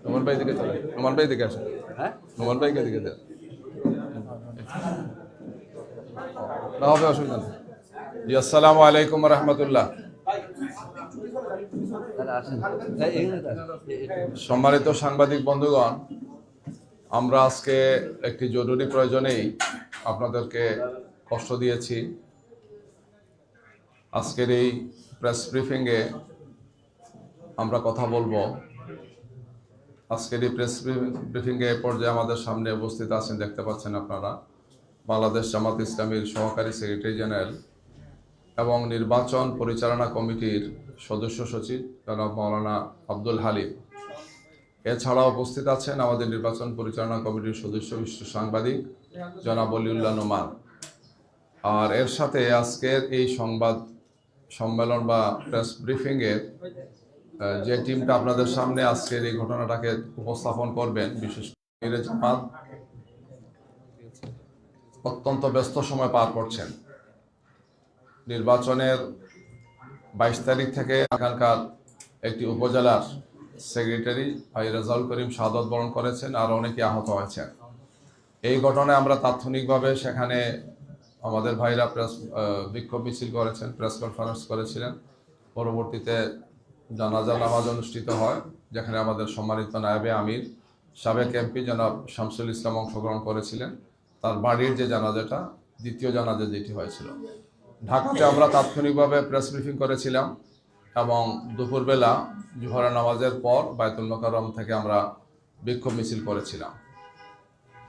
নোমান ভাই দিকে চলে, নোমান ভাই দিকে আসেন, হ্যাঁ নোমান ভাইকে দিকে দেন, না হবে অসুবিধা নেই। জি, আসসালামু আলাইকুম রহমতুল্লাহ। তাহলে আসেন এখানে সম্মানিত সাংবাদিক বন্ধুগণ, আমরা আজকে একটি জরুরি প্রয়োজনেই আপনাদেরকে কষ্ট দিয়েছি। আজকের এই প্রেস ব্রিফিংয়ে আমরা কথা বলবো। আজকের এই প্রেস ব্রিফিংয়ে পর্যায়ে আমাদের সামনে উপস্থিত আছেন, দেখতে পাচ্ছেন আপনারা, বাংলাদেশ জামাত ইসলামীর সহকারী সেক্রেটারি জেনারেল এবং নির্বাচন পরিচালনা কমিটির সদস্য সচিব জনাব মাওলানা আব্দুল হালিম। এছাড়াও উপস্থিত আছেন আমাদের নির্বাচন পরিচালনা কমিটির সদস্য বিশিষ্ট সাংবাদিক জনাব অলিউল্লাহ নোমান। আর এর সাথে আজকের এই সংবাদ সম্মেলন বা প্রেস ব্রিফিংয়ের যে টিমটা আপনাদের সামনে আজকের এই ঘটনাটাকে উপস্থাপন করবেন, বিশেষ করে জামাত অত্যন্ত ব্যস্ত সময় পার করছেন। নির্বাচনের 22 তারিখ থেকে এখানকার একটি উপজেলার সেক্রেটারি ভাই রেজাউল করিম শাহাদত বরণ করেছেন, আর অনেকে আহত হয়েছেন। এই ঘটনায় আমরা তাৎক্ষণিকভাবে সেখানে আমাদের ভাইরা বিক্ষোভ মিছিল করেছেন, প্রেস কনফারেন্স করেছিলেন। পরবর্তীতে জানাজা নামাজ অনুষ্ঠিত হয়, যেখানে আমাদের সম্মানিত নায়েবে আমির সাবেক এমপি জনাব শামসুল ইসলাম অংশগ্রহণ করেছিলেন। তার বাড়ির যে জানাজাটা, দ্বিতীয় জানাজা যেটি হয়েছিল, ঢাকাতে আমরা তাৎক্ষণিকভাবে প্রেস ব্রিফিং করেছিলাম এবং দুপুরবেলা জোহরের নামাজের পর বায়তুল মোকাররম থেকে আমরা বিক্ষোভ মিছিল করেছিলাম।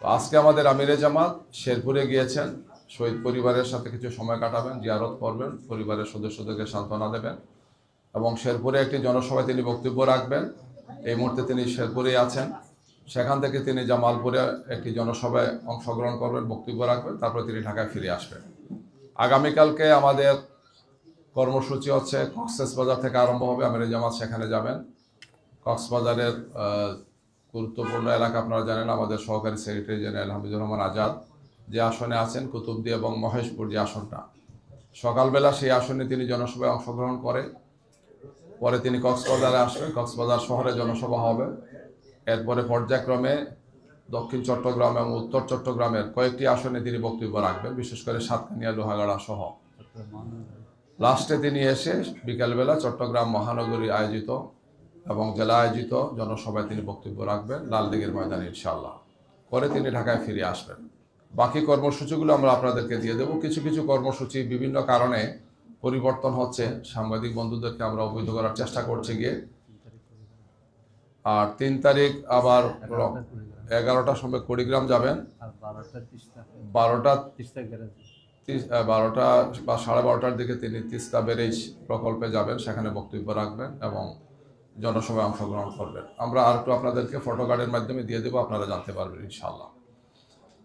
তো আজকে আমাদের আমিরে জামাত শেরপুরে গিয়েছেন, শহীদ পরিবারের সাথে কিছু সময় কাটাবেন, জিয়ারত করবেন, পরিবারের সদস্যদেরকে সান্ত্বনা দেবেন এবং শেরপুরে একটি জনসভায় তিনি বক্তব্য রাখবেন। এই মুহূর্তে তিনি শেরপুরেই আছেন। সেখান থেকে তিনি জামালপুরে একটি জনসভায় অংশগ্রহণ করবেন, বক্তব্য রাখবেন, তারপরে তিনি ঢাকায় ফিরে আসবেন। আগামীকালকে আমাদের কর্মসূচি হচ্ছে কক্সবাজার থেকে আরম্ভ হবে। আমিরে জামাত সেখানে যাবেন। কক্সবাজারের গুরুত্বপূর্ণ এলাকা আপনারা জানেন, আমাদের সহকারী সেক্রেটারি জেনারেল হামিদুর রহমান আজাদ যে আসনে আছেন, কুতুবদি এবং মহেশপুর যে আসনটা, সকালবেলা সেই আসনে তিনি জনসভায় অংশগ্রহণ করে পরে তিনি কক্সবাজারে আসবেন। কক্সবাজার শহরে জনসভা হবে। এরপরে পর্যায়ক্রমে দক্ষিণ চট্টগ্রাম এবং উত্তর চট্টগ্রামের কয়েকটি আসনে তিনি বক্তব্য রাখবেন, বিশেষ করে সাতকানিয়া, লোহাগাড়া সহ। লাস্টে তিনি এসে বিকালবেলা চট্টগ্রাম মহানগরী আয়োজিত এবং জেলা আয়োজিত জনসভায় তিনি বক্তব্য রাখবেন লালদিঘির ময়দানে ইনশাআল্লাহ। পরে তিনি ঢাকায় ফিরে আসবেন। বাকি কর্মসূচিগুলো আমরা আপনাদেরকে দিয়ে দেব। কিছু কিছু কর্মসূচি বিভিন্ন কারণে পরিবর্তন হচ্ছে, সাংবাদিক বন্ধুদেরকে আমরা অবহিত করার চেষ্টা করছি গিয়ে। আর 3 তারিখ আবার 11টার সময় কুড়িগ্রাম যাবেন, 12টা বা 12:30টার দিকে তিনি তিস্তা ব্যারেজ প্রকল্পে যাবেন, সেখানে বক্তব্য রাখবেন এবং জনসভায় অংশগ্রহণ করবেন। আমরা আর একটু আপনাদেরকে ফটোকার্ডের মাধ্যমে দিয়ে দেবো, আপনারা জানতে পারবেন ইনশাআল্লাহ।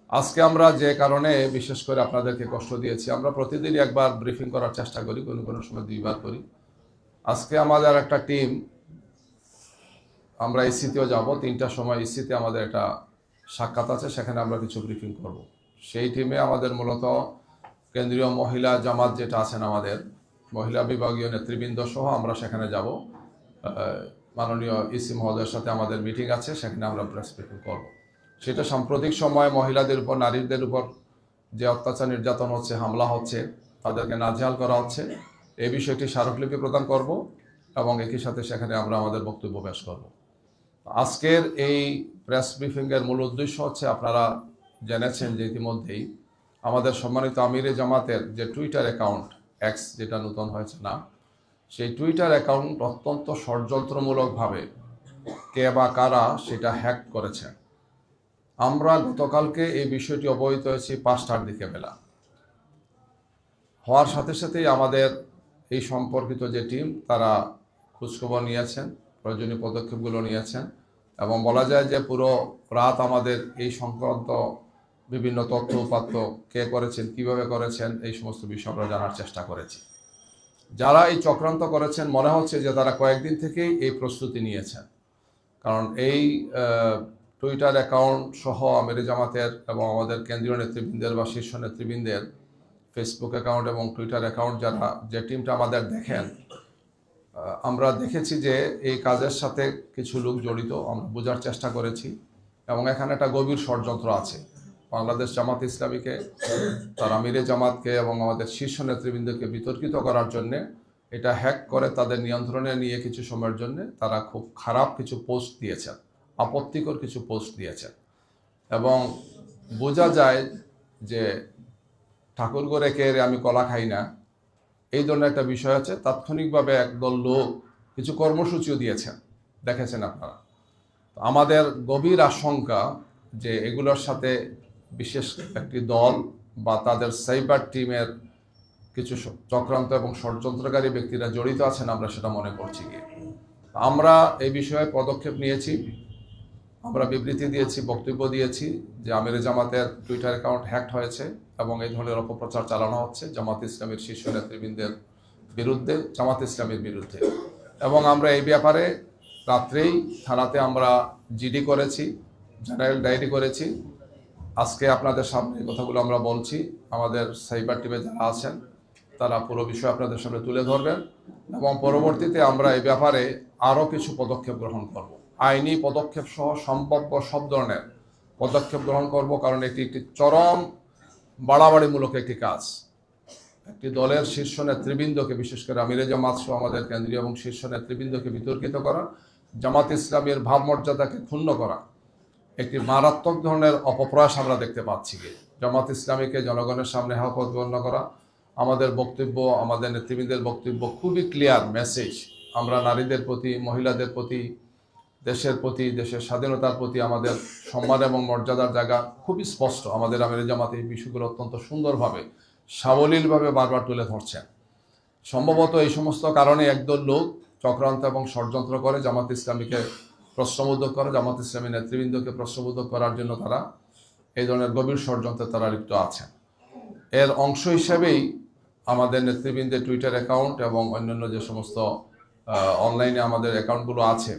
আজকে আমরা যে কারণে বিশেষ করে আপনাদেরকে কষ্ট দিয়েছি, আমরা প্রতিদিনই একবার ব্রিফিং করার চেষ্টা করি, কোনো কোনো সময় 2বার করি। আজকে আমাদের একটা টিম, আমরা ইসিতেও যাব, 3টার সময় ইসিতে আমাদের একটা সাক্ষাৎ আছে, সেখানে আমরা কিছু ব্রিফিং করব। সেই টিমে আমাদের মূলত কেন্দ্রীয় মহিলা জামাত যেটা আছেন, আমাদের মহিলা বিভাগীয় নেতৃবৃন্দ সহ আমরা সেখানে যাব। মাননীয় ইসি মহোদয়ের সাথে আমাদের মিটিং আছে, সেখানে আমরা প্রেস ব্রিফিং করব। সেটা সাম্প্রতিক সময়ে মহিলাদের উপর, নারীদের উপর যে অত্যাচার নির্যাতন হচ্ছে, হামলা হচ্ছে, তাদেরকে নাজেহাল করা হচ্ছে, এই বিষয়টি স্মারকলিপি প্রদান করব এবং একই সাথে সেখানে আমরা আমাদের বক্তব্য পেশ করব। আজকের এই প্রেস ব্রিফিংয়ের মূল উদ্দেশ্য হচ্ছে, আপনারা জেনেছেন যে ইতিমধ্যেই আমাদের সম্মানিত আমিরে জামাতের যে টুইটার অ্যাকাউন্ট, এক্স যেটা নতুন হয়েছে না, সেই টুইটার অ্যাকাউন্ট অত্যন্ত ষড়যন্ত্রমূলকভাবে কে বা কারা সেটা হ্যাক করেছেন। আমরা গতকালকে এই বিষয়টি অবহিত হয়েছি 5টার দিকে বেলা। হওয়ার সাথে সাথেই আমাদের এই সম্পর্কিত যে টিম, তারা খোঁজখবর নিয়েছেন, প্রয়োজনীয় পদক্ষেপগুলো নিয়েছেন এবং বলা যায় যে পুরো রাত আমাদের এই সংক্রান্ত বিভিন্ন তথ্য উপাত্ত কে করেছেন, কিভাবে করেছেন, এই সমস্ত বিষয় আমরা জানার চেষ্টা করেছি। যারা এই চক্রান্ত করেছেন, মনে হচ্ছে যে তারা কয়েকদিন থেকেই এই প্রস্তুতি নিয়েছেন, কারণ এই টুইটার অ্যাকাউন্ট সহ আমিরে জামাতের এবং আমাদের কেন্দ্রীয় নেতৃবৃন্দের বা শীর্ষ নেতৃবৃন্দের ফেসবুক অ্যাকাউন্ট এবং টুইটার অ্যাকাউন্ট, যারা যে টিমটা আমাদের দেখেন, আমরা দেখেছি যে এই কাজের সাথে কিছু লোক জড়িত, আমরা বোঝার চেষ্টা করেছি এবং এখানে একটা গভীর ষড়যন্ত্র আছে। বাংলাদেশ জামাত ইসলামীকে, তার আমিরে জামাতকে এবং আমাদের শীর্ষ নেতৃবৃন্দকে বিতর্কিত করার জন্যে এটা হ্যাক করে তাদের নিয়ন্ত্রণে নিয়ে কিছু সময়ের জন্য তারা খুব খারাপ কিছু পোস্ট দিয়েছেন, আপত্তিকর কিছু পোস্ট দিয়েছেন এবং বোঝা যায় যে ঠাকুর করে কে রে আমি কলা খাই না, এই ধরনের একটা বিষয় আছে। তাৎক্ষণিকভাবে একদল লোক কিছু কর্মসূচিও দিয়েছেন, দেখেছেন আপনারা। আমাদের গভীর আশঙ্কা যে এগুলোর সাথে বিশেষ একটি দল বা তাদের সাইবার টিমের কিছু চক্রান্ত এবং ষড়যন্ত্রকারী ব্যক্তিরা জড়িত আছেন, আমরা সেটা মনে করছি। গিয়ে আমরা এই বিষয়ে পদক্ষেপ নিয়েছি, আমরা বিবৃতি দিয়েছি, বক্তব্য দিয়েছি যে আমিরে জামাতের টুইটার অ্যাকাউন্ট হ্যাকড হয়েছে এবং এই ধরনের অপপ্রচার চালানো হচ্ছে জামাত ইসলামের শীর্ষ নেতৃবৃন্দের বিরুদ্ধে, জামাত ইসলামের বিরুদ্ধে। এবং আমরা এই ব্যাপারে রাত্রেই থানাতে আমরা জিডি করেছি, জেনারেল ডায়েরি করেছি। আজকে আপনাদের সামনে এই কথাগুলো আমরা বলছি। আমাদের সাইবার টিমে যারা আছেন তারা পুরো বিষয় আপনাদের সামনে তুলে ধরবেন এবং পরবর্তীতে আমরা এই ব্যাপারে আরও কিছু পদক্ষেপ গ্রহণ করব, আইনি পদক্ষেপ সহ সম্ভাব্য সব ধরনের পদক্ষেপ গ্রহণ করব। কারণ এটি একটি চরম বাড়াবাড়িমূলক একটি কাজ। একটি দলের শীর্ষ নেতৃবৃন্দকে, বিশেষ করে আমিরে জামাত সহ আমাদের কেন্দ্রীয় এবং শীর্ষ নেতৃবৃন্দকে বিতর্কিত করা, জামাত ইসলামের ভাবমর্যাদাকে ক্ষুণ্ণ করা, একটি মারাত্মক ধরনের অপপ্রয়াস আমরা দেখতে পাচ্ছি। জামাত ইসলামীকে জনগণের সামনে প্রতিপন্ন করা, আমাদের বক্তব্য, আমাদের নেতৃবৃন্দের বক্তব্য খুবই ক্লিয়ার মেসেজ। আমরা নারীদের প্রতি, মহিলাদের প্রতি, দেশের প্রতি, দেশের স্বাধীনতার প্রতি আমাদের সম্মান এবং মর্যাদার জায়গা খুবই স্পষ্ট। আমাদের আমিরে জামাত এই বিষয়গুলো অত্যন্ত সুন্দরভাবে, সাবলীলভাবে বারবার তুলে ধরছেন। সম্ভবত এই সমস্ত কারণে একদল লোক চক্রান্ত এবং ষড়যন্ত্র করে জামাত ইসলামীকে প্রশ্নবোধক করে, জামাত ইসলামী নেতৃবৃন্দকে প্রশ্নবোধক করার জন্য তারা এই ধরনের গভীর ষড়যন্ত্রে তারা লিপ্ত আছেন। এর অংশ হিসেবেই আমাদের নেতৃবৃন্দের টুইটার অ্যাকাউন্ট এবং অন্যান্য যে সমস্ত অনলাইনে আমাদের অ্যাকাউন্টগুলো আছে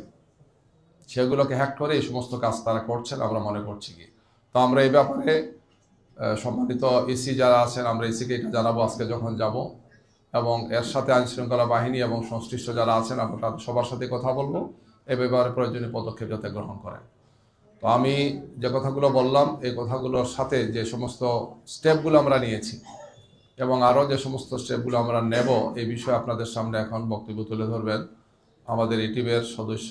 সেগুলোকে হ্যাক করে এই সমস্ত কাজ তারা করছেন, আমরা মনে করছি। কি তো আমরা এই ব্যাপারে সম্মানিত ইসি যারা আছেন, আমরা ইসিকে এটা জানাবো আজকে যখন যাব, এবং এর সাথে আইনশৃঙ্খলা বাহিনী এবং সংশ্লিষ্ট যারা আছেন আমরা তাদের সবার সাথে কথা বলবো এই ব্যাপারে প্রয়োজনীয় পদক্ষেপ যাতে গ্রহণ করেন। তো আমি যে কথাগুলো বললাম এই কথাগুলোর সাথে যে সমস্ত স্টেপগুলো আমরা নিয়েছি এবং আরও যে সমস্ত স্টেপগুলো আমরা নেব এই বিষয়ে আপনাদের সামনে এখন বক্তব্য তুলে ধরবেন আমাদের এই টিমের সদস্য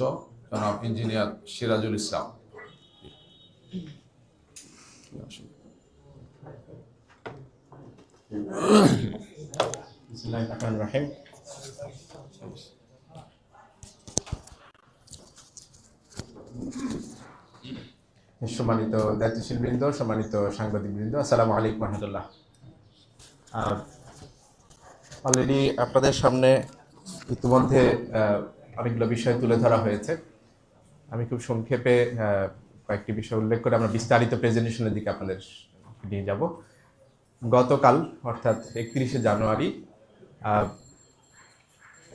জনাব ইঞ্জিনিয়ার সিরাজুল ইসলাম। সম্মানিত দায়িত্বশীল বৃন্দ, সম্মানিত সাংবাদিক বৃন্দ, আসসালামু আলাইকুম রহমতুল্লাহ। অলরেডি আপনাদের সামনে ইতিমধ্যে অনেকগুলো বিষয় তুলে ধরা হয়েছে। আমি খুব সংক্ষেপে কয়েকটি বিষয় উল্লেখ করে আমরা বিস্তারিত প্রেজেন্টেশনের দিকে আপনাদের নিয়ে যাব। গতকাল অর্থাৎ 31শে জানুয়ারি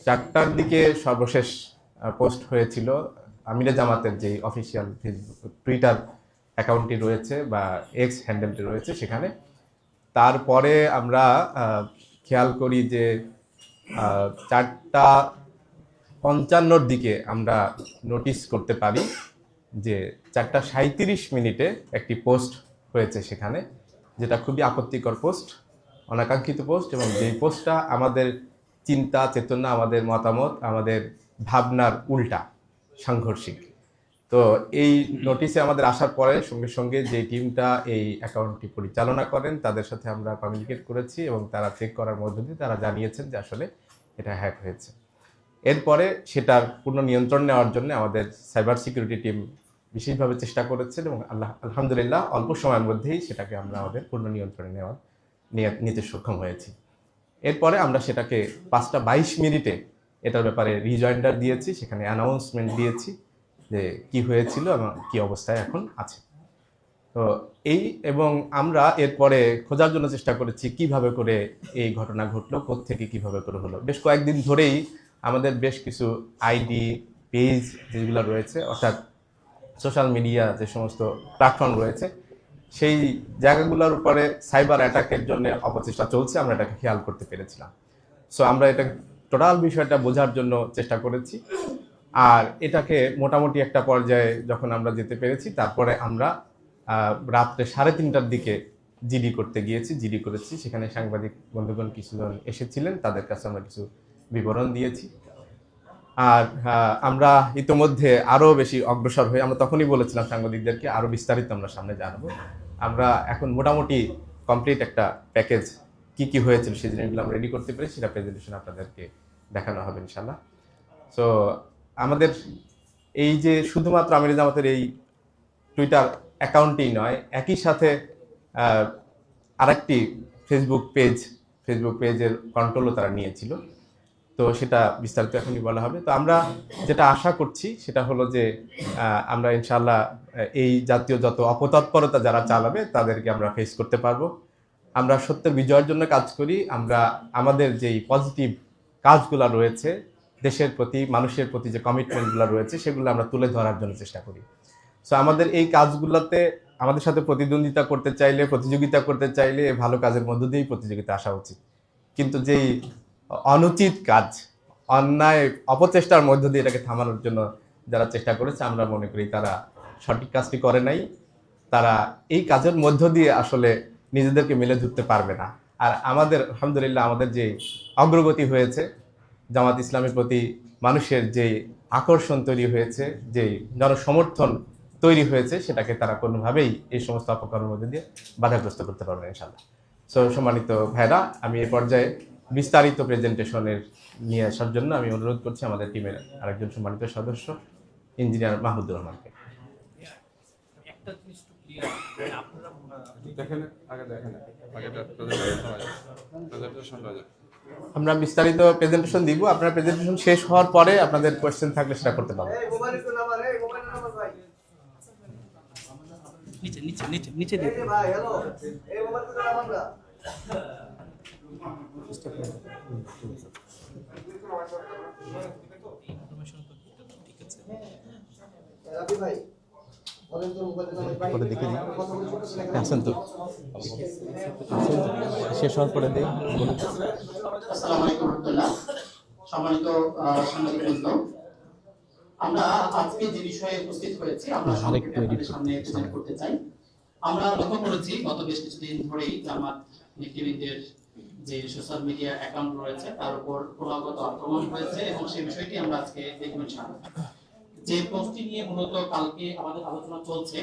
4টার দিকে সর্বশেষ পোস্ট হয়েছিল আমিরে জামাতের যে অফিসিয়াল টুইটার অ্যাকাউন্টটি রয়েছে বা এক্স হ্যান্ডেলটি রয়েছে সেখানে। তারপরে আমরা খেয়াল করি যে 4টা 55-র দিকে আমরা নোটিস করতে পারি যে 4টা 37 মিনিটে একটি পোস্ট হয়েছে সেখানে, যেটা খুবই আপত্তিকর পোস্ট, অনাকাঙ্ক্ষিত পোস্ট, এবং যেই পোস্টটা আমাদের চিন্তা চেতনা, আমাদের মতামত, আমাদের ভাবনার উল্টা, সাংঘর্ষিক। তো এই নোটিশে আমাদের আসার পরে সঙ্গে সঙ্গে যে টিমটা এই অ্যাকাউন্টটি পরিচালনা করেন তাদের সাথে আমরা কমিউনিকেট করেছি এবং তারা চেক করার মধ্য দিয়ে তারা জানিয়েছেন যে আসলে এটা হ্যাক হয়েছে। এরপরে সেটার পূর্ণ নিয়ন্ত্রণ নেওয়ার জন্য আমাদের সাইবার সিকিউরিটি টিম বিশেষভাবে চেষ্টা করেছেন এবং আলহামদুলিল্লাহ অল্প সময়ের মধ্যেই সেটাকে আমরা আমাদের পূর্ণ নিয়ন্ত্রণে নিতে সক্ষম হয়েছি। এরপরে আমরা সেটাকে 5টা 22 মিনিটে এটার ব্যাপারে রিজয়েন্ডার দিয়েছি, সেখানে অ্যানাউন্সমেন্ট দিয়েছি যে কি হয়েছিল এবং কি অবস্থায় এখন আছে। তো এবং আমরা এরপরে খোঁজার জন্য চেষ্টা করেছি কিভাবে করে এই ঘটনা ঘটলো, কোত্থেকে কিভাবে করে হলো। বেশ কয়েকদিন ধরেই আমাদের বেশ কিছু আইডি পেজ যেগুলো রয়েছে, অর্থাৎ সোশ্যাল মিডিয়া যে সমস্ত প্ল্যাটফর্ম রয়েছে সেই জায়গাগুলোর উপরে সাইবার অ্যাটাকের জন্য অপচেষ্টা চলছে, আমরা এটাকে খেয়াল করতে পেরেছিলাম। সো আমরা এটা টোটাল বিষয়টা বোঝার জন্য চেষ্টা করেছি। আর এটাকে মোটামুটি একটা পর্যায়ে যখন আমরা যেতে পেরেছি, তারপরে আমরা রাত্রে 3:30টার দিকে জিডি করতে গিয়েছি, জিডি করেছি। সেখানে সাংবাদিক বন্ধুগণ কিছুজন এসেছিলেন, তাদের কাছে আমরা কিছু বিবরণ দিয়েছি। আর আমরা ইতোমধ্যে আরও বেশি অগ্রসর হয়ে আমরা তখনই বলেছিলাম সাংবাদিকদেরকে আরও বিস্তারিত আমরা সামনে জানাবো। আমরা এখন মোটামুটি কমপ্লিট একটা প্যাকেজ কি কি হয়েছিল সেই জিনিসগুলো আমরা রেডি করতে পেরেছি, সেটা প্রেজেন্টেশন আপনাদেরকে দেখানো হবে ইনশাল্লাহ। সো আমাদের এই যে শুধুমাত্র আমির জামাতের এই টুইটার অ্যাকাউন্টেই নয়, একই সাথে আরেকটি ফেসবুক পেজের কন্ট্রোলও তারা নিয়েছিল। তো সেটা বিস্তারিত এখনই বলা হবে। তো আমরা যেটা আশা করছি সেটা হলো যে আমরা ইনশাআল্লাহ এই জাতীয় যত অপতৎপরতা যারা চালাবে তাদেরকে আমরা ফেস করতে পারবো। আমরা সত্যের বিজয়ের জন্য কাজ করি। আমরা আমাদের যেই পজিটিভ কাজগুলো রয়েছে, দেশের প্রতি মানুষের প্রতি যে কমিটমেন্টগুলো রয়েছে, সেগুলো আমরা তুলে ধরার জন্য চেষ্টা করি। সো আমাদের এই কাজগুলোতে আমাদের সাথে প্রতিদ্বন্দ্বিতা করতে চাইলে, প্রতিযোগিতা করতে চাইলে ভালো কাজের মধ্য দিয়েই প্রতিযোগিতা আসা উচিত। কিন্তু যেই অনুচিত কাজ, অন্যায় অপচেষ্টার মধ্য দিয়ে এটাকে থামানোর জন্য যারা চেষ্টা করেছে, আমরা মনে করি তারা সঠিক কাজটি করে নাই। তারা এই কাজের মধ্য দিয়ে আসলে নিজেদেরকে মেলে ধরতে পারবে না। আর আমাদের আলহামদুলিল্লাহ আমাদের যে অগ্রগতি হয়েছে, জামাত ইসলামের প্রতি মানুষের যে আকর্ষণ তৈরি হয়েছে, যে জনসমর্থন তৈরি হয়েছে, সেটাকে তারা কোনোভাবেই এই সমস্ত অপকর্মের মধ্যে দিয়ে বাধাগ্রস্ত করতে পারবে না ইনশাআল্লাহ। সো সম্মানিত ভাইরা, আমি এই পর্যায়ে বিস্তারিত প্রেজেন্টেশনের নিয়ে আসার জন্য আমি অনুরোধ করছি আমাদের টিমের আরেকজন সম্মানিত সদস্য ইঞ্জিনিয়ার মাহমুদুর রহমানকে। আমরা বিস্তারিত প্রেজেন্টেশন দিব। আপনার প্রেজেন্টেশন শেষ হওয়ার পরে আপনাদের কোয়েশ্চেন থাকলে সেটা করতে পারবেন। নিচে নিচে নিচে নিচে দিয়ে আছেন তো? শেষ হওয়ার পরে দিই। আসসালামু আলাইকুম রাহমাতুল্লাহ। সম্মানিত সাংবাদিকবৃন্দ, আমরা আজকে যে বিষয়ে উপস্থিত হয়েছি আমরা আপনাদের সামনে প্রেজেন্ট করতে চাই। আমরা লক্ষ্য করেছি গত বেশ কিছুদিন ধরেই জামাত নেতৃবৃন্দের যে সোশ্যাল মিডিয়া অ্যাকাউন্ট রয়েছে তার উপর ক্রমাগত আক্রমণ হয়েছে এবং সেই বিষয়টি আমরা আজকে দেখব ইনশাআল্লাহ। যে পোস্টটি নিয়ে মূলত কালকে আমাদের আলোচনা চলছে,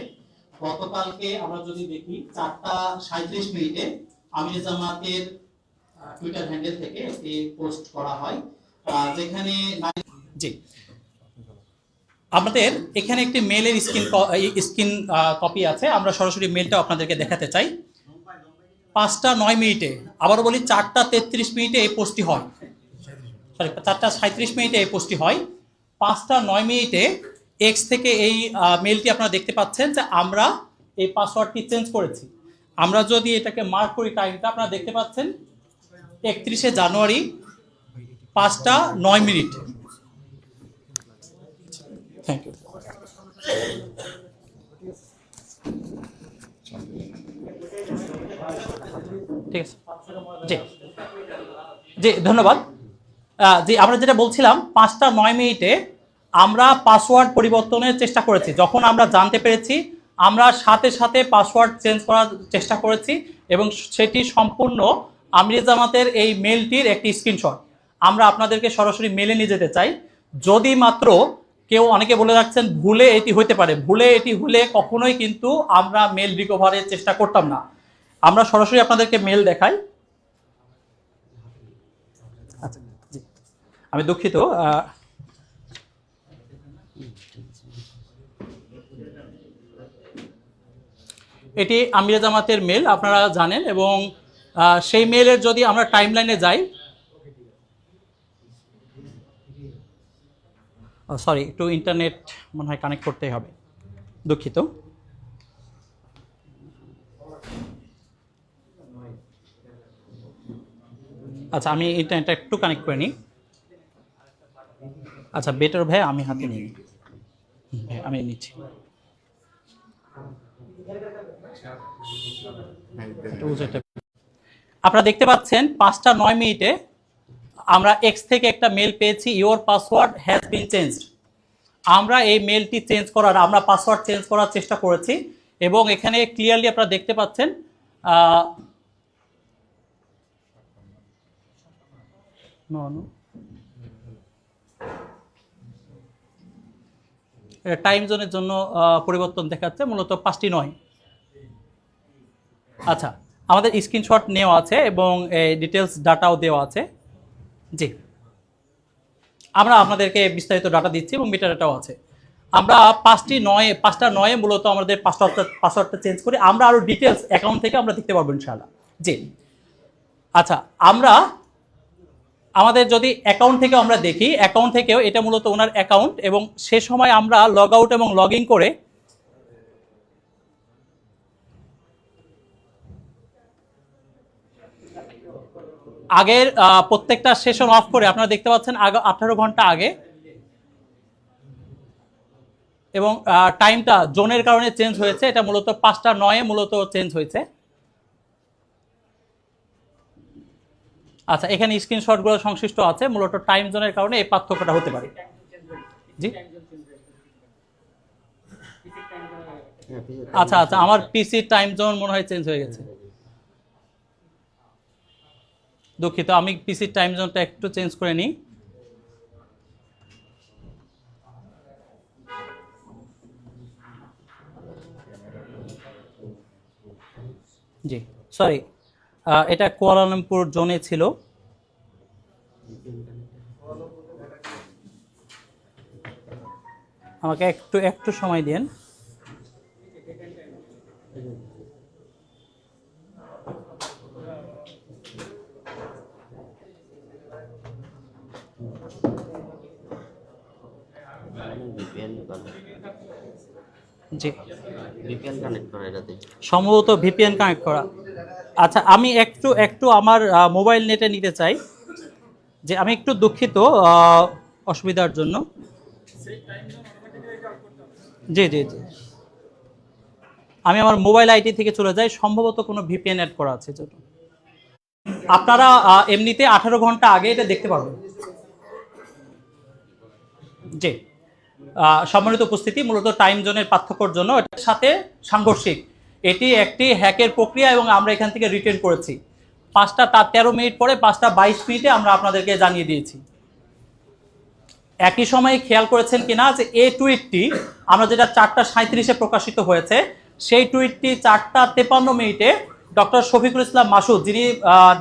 গতকালকে আমরা যদি দেখি 4:37 আমির জামাতের টুইটার হ্যান্ডেল থেকে একটি পোস্ট করা হয়, যেখানে জি আমাদের এখানে একটি মেলের স্ক্রিন কপি আছে। আমরা সরাসরি মেলটা আপনাদেরকে দেখাতে চাই। 5:09 আবারও বলি 4:33 এই পোস্টটি হয়, সরি 4:37 এই পোস্টটি হয়। 5:09 এক্স থেকে এই মেলটি আপনারা দেখতে পাচ্ছেন যে আমরা এই পাসওয়ার্ডটি চেঞ্জ করেছি। আমরা যদি এটাকে মার্ক করি টাইমটা, আপনারা দেখতে পাচ্ছেন 31 জানুয়ারি 5:09। Thank you. ঠিক আছে, জি জি ধন্যবাদ। জি আমরা যেটা বলছিলাম, 5:09 আমরা পাসওয়ার্ড পরিবর্তনের চেষ্টা করেছি। যখন আমরা জানতে পেরেছি, আমরা সাথে সাথে পাসওয়ার্ড চেঞ্জ করার চেষ্টা করেছি এবং সেটি সম্পূর্ণ আমির জামাতের এই মেলটির একটি স্ক্রিনশট আমরা আপনাদেরকে সরাসরি মেলে নিয়ে যেতে চাই। যদি মাত্র কেউ অনেকে বলে রাখছেন ভুলে এটি হতে পারে, ভুলে এটি হলে কখনোই কিন্তু আমরা মেল রিকভারের চেষ্টা করতাম না। আমরা সরাসরি আপনাদেরকে মেল দেখাই। আচ্ছা জি আমি দুঃখিত, এটি আমির জামাতের মেল, আপনারা জানেন। এবং সেই মেলের যদি আমরা টাইমলাইনে যাই, সরি একটু ইন্টারনেট মনে হয় কানেক্ট করতেই হবে, দুঃখিত। আচ্ছা আমি ইন্টারনেটটা একটু কানেক্ট করে নিই। আচ্ছা বেটার ভাই আমি হাতে নিই, ভাই আমি নিচ্ছি। আপনারা দেখতে পাচ্ছেন 5:09 আমরা এক্স থেকে একটা মেল পেয়েছি, your password has been changed. আমরা এই মেলটি চেঞ্জ করার, আমরা পাসওয়ার্ড চেঞ্জ করার চেষ্টা করেছি এবং এখানে ক্লিয়ারলি আপনারা দেখতে পাচ্ছেন টাইম জোনের জন্য পরিবর্তন দেখাচ্ছে, মূলত 5টি 9। আচ্ছা, আমাদের স্ক্রিনশট নেওয়া আছে এবং ডিটেলস ডাটাও দেওয়া আছে। জি, আমরা আপনাদেরকে বিস্তারিত ডাটা দিচ্ছি এবং মিটার ডাটাও আছে। আমরা 5টা 9 মূলত আমাদের পাসওয়ার্ডটা চেঞ্জ করি। আমরা আরও ডিটেলস অ্যাকাউন্ট থেকে আমরা দেখতে পারবো ইনশাআল্লাহ। জি, আচ্ছা, আমরা আমাদের যদি অ্যাকাউন্ট থেকে আমরা দেখি, অ্যাকাউন্ট থেকেও এটা মূলত ওনার অ্যাকাউন্ট এবং সে সময় আমরা লগ আউট এবং লগ ইন করে আগের প্রত্যেকটা সেশন অফ করে আপনারা দেখতে পাচ্ছেন 18 ঘন্টা আগে, এবং টাইমটা জোনের কারণে চেঞ্জ হয়েছে। এটা মূলত 5টা 9 মূলত চেঞ্জ হয়েছে। আচ্ছা, এখানে স্ক্রিনশটগুলো সংশ্লিষ্ট আছে, মূলত টাইম জোনের কারণে এই পার্থক্যটা হতে পারে। জি, আচ্ছা আচ্ছা, আমার পিসি টাইম জোন মনে হয় চেঞ্জ হয়ে গেছে, দুঃখিত। আমি পিসি টাইম জোনটা একটু চেঞ্জ করে নিই। জি, সরি, এটা কুয়ালালামপুর জোনে ছিল। আমাকে একটু সময় দিন। জি, ভিপিএন কানেক্ট করা এটাতে। সম্ভবত ভিপিএন কানেক্ট করা। আচ্ছা, আমি একটু আমার মোবাইল নেটে নিতে চাই। যে আমি একটু দুঃখিত অসুবিধার জন্য। জি জি জি, আমি আমার মোবাইল আইডি থেকে চলে যাই, সম্ভবত কোনো ভিপিএন অ্যাড করা আছে জন্য। আপনারা এমনিতে 18 ঘন্টা আগে এটা দেখতে পারবেন। জি, সম্মানিত উপস্থিতি, মূলত টাইম জোনের পার্থক্যর জন্য এটার সাথে সাংঘর্ষিক। এটি একটি হ্যাকের প্রক্রিয়া এবং আমরা এখান থেকে রিটার্ন করেছি। 5টা 13 মিনিট পরে 5টা 22 মিনিটে আমরা আপনাদেরকে জানিয়ে দিয়েছি। একই সময়ে খেয়াল করেছেন কিনা যে এই টুইটটি আমরা যেটা 4টা 37-এ প্রকাশিত হয়েছে, সেই টুইটটি 4টা 53 মিনিটে ডক্টর শফিকুল ইসলাম মাসুদ, যিনি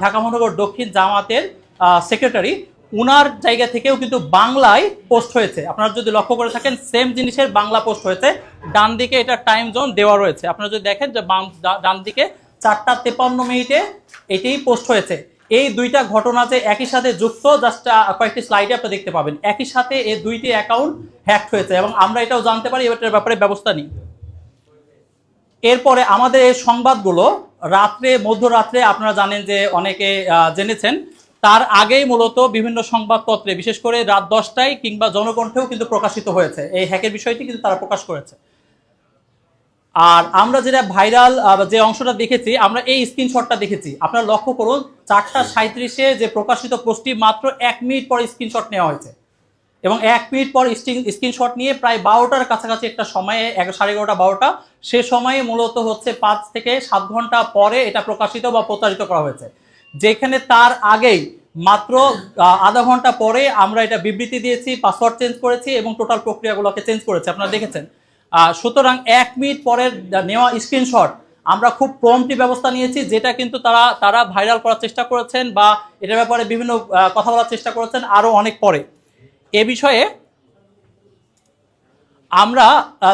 ঢাকা মহানগর দক্ষিণ জামাতের সেক্রেটারি, উনার জায়গা থেকেও কিন্তু বাংলায় পোস্ট হয়েছে। আপনারা যদি লক্ষ্য করে থাকেন, সেম জিনিসের বাংলা পোস্ট হয়েছে। ডান দিকে এটা টাইম জোন দেওয়া রয়েছে। আপনারা যদি দেখেন যে ডান দিকে 4টা 53 মিনিটে এটাই পোস্ট হয়েছে। এই দুইটা ঘটনা যে একই সাথে যুক্ত, জাস্ট কয়েকটি স্লাইডে আপনি দেখতে পাবেন। একই সাথে এই দুইটি অ্যাকাউন্ট হ্যাকড হয়েছে এবং আমরা এটাও জানতে পারি, এটার ব্যাপারে ব্যবস্থা নিই। এরপরে আমাদের এই সংবাদগুলো মধ্যরাত্রে আপনারা জানেন যে অনেকে জেনেছেন, তার আগেই মূলত বিভিন্ন সংবাদপত্রে, বিশেষ করে রাত 10টায় কিংবা জনকণ্ঠেও কিন্তু প্রকাশিত হয়েছে। এই হ্যাকের বিষয়টি কিন্তু তারা প্রকাশ করেছে। আর আমরা যেটা ভাইরাল যে অংশটা দেখেছি, আমরা এই স্ক্রিনশটটা দেখেছি। আপনারা লক্ষ্য করুন, 4টা 37-এ যে প্রকাশিত পোস্টটি মাত্র 1 মিনিট পর স্ক্রিনশট নেওয়া হয়েছে এবং 1 মিনিট পর স্ক্রিনশট নিয়ে প্রায় 12টার কাছাকাছি একটা সময়ে, 11:30 12টা, সে সময়ে মূলত হচ্ছে 5 থেকে 7 ঘন্টা পরে এটা প্রকাশিত বা প্রচারিত করা হয়েছে। যেখানে তার আগেই মাত্র আধা ঘন্টা পরে আমরা এটা বিবৃতি দিয়েছি, পাসওয়ার্ড চেঞ্জ করেছি এবং টোটাল প্রক্রিয়াগুলোকে চেঞ্জ করেছি, আপনারা দেখেছেন। সুতরাং 1 মিনিট পরের নেওয়া স্ক্রিনশট আমরা খুব প্রম্পটলি ব্যবস্থা নিয়েছি, যেটা কিন্তু তারা ভাইরাল করার চেষ্টা করেছেন বা এটার ব্যাপারে বিভিন্ন কথা বলার চেষ্টা করেছেন আরও অনেক পরে। এ বিষয়ে আমরা